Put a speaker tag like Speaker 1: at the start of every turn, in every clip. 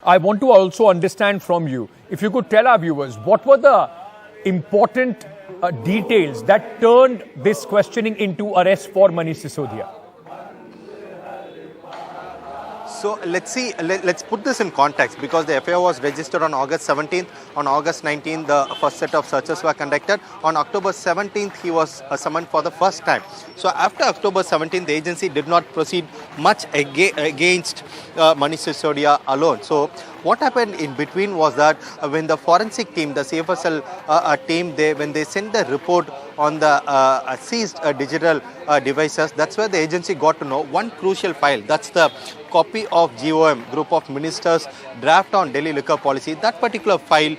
Speaker 1: I want to also understand from you, if you could tell our viewers, what were the important details that turned this questioning into arrest for Manish Sisodia?
Speaker 2: So let's see, let's put this in context, because the FIR was registered on August 17th. On August 19th, the first set of searches were conducted. On October 17th, he was summoned for the first time. So after October 17th, the agency did not proceed much against Manish Sisodia alone. So what happened in between was that when the forensic team, the CFSL team, when they sent the report on the seized digital devices, that's where the agency got to know one crucial file. That's the copy of GOM, Group of Ministers, draft on Delhi liquor policy. That particular file,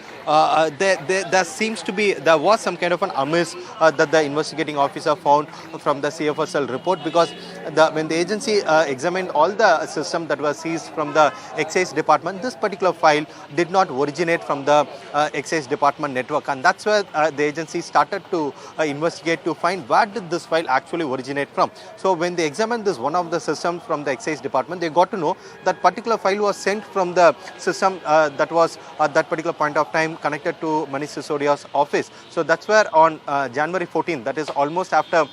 Speaker 2: there was some kind of an amiss that the investigating officer found from the CFSL report, because when the agency examined all the system that was seized from the excise department, this particular file did not originate from the excise department network, and that's where the agency started to investigate to find where did this file actually originate from. So when they examined this one of the systems from the excise department, they got to know that particular file was sent from the system that was at that particular point of time connected to Manish Sisodia's office. So that's where on January 14th, that is almost after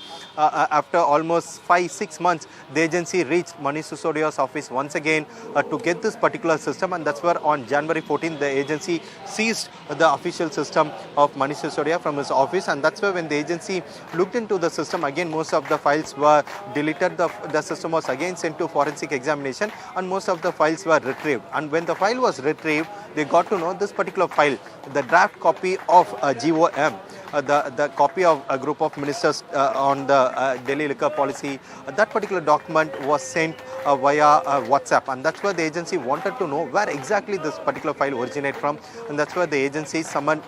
Speaker 2: almost 5-6 months, the agency reached Manish Sisodia's office once again to get this particular system, and that's where on January 14th the agency seized the official system of Manish Sisodia from his office, and that's where when the agency looked into the system, again most of the files were deleted, the system was again sent to forensic examination, and most of the files were retrieved. And when the file was retrieved, they got to know this particular file, the draft copy of GOM, the copy of a group of ministers on the Delhi liquor policy, that particular document was sent via WhatsApp, and that's where the agency wanted to know where exactly this particular file originated from, and that's where the agency summoned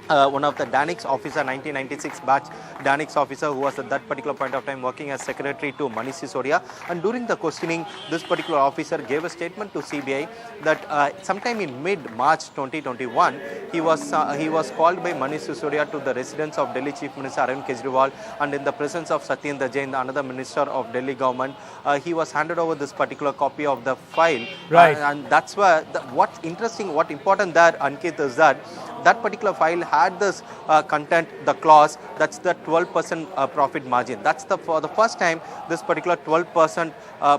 Speaker 2: one of the Danix officer, 1996 batch Danix officer, who was at that particular point of time working as secretary to Manish Sisodia. And during the questioning, this particular officer gave a statement to CBI that sometime in mid-March 2021, he was called by Manish Sisodia to the residence of Delhi Chief Minister Arvind Kejriwal, and in the presence of Satyendra Jain, another minister of Delhi government, he was handed over this particular copy of the file.
Speaker 1: Right.
Speaker 2: And that's where what's interesting, what important there, Ankit, is that that particular file had this content, the clause, that's the 12% profit margin. That's for the first time this particular 12%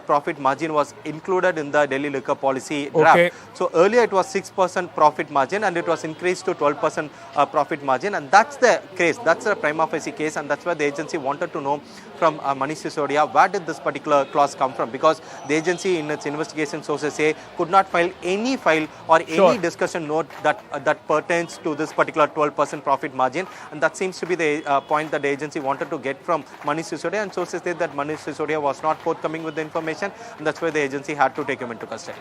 Speaker 2: profit margin was included in the Delhi liquor policy draft.
Speaker 1: Okay.
Speaker 2: So earlier it was 6% profit margin, and it was increased to 12% profit margin, and that's the case, that's the prima facie case, and that's why the agency wanted to know from Manish Sisodia where did this particular clause come from, because the agency in its investigation sources say could not find any file or any discussion note that pertains to this particular 12% profit margin, and that seems to be the point that the agency wanted to get from Manish Sisodia, and sources say that Manish Sisodia was not forthcoming with the information, and that's why the agency had to take him into custody.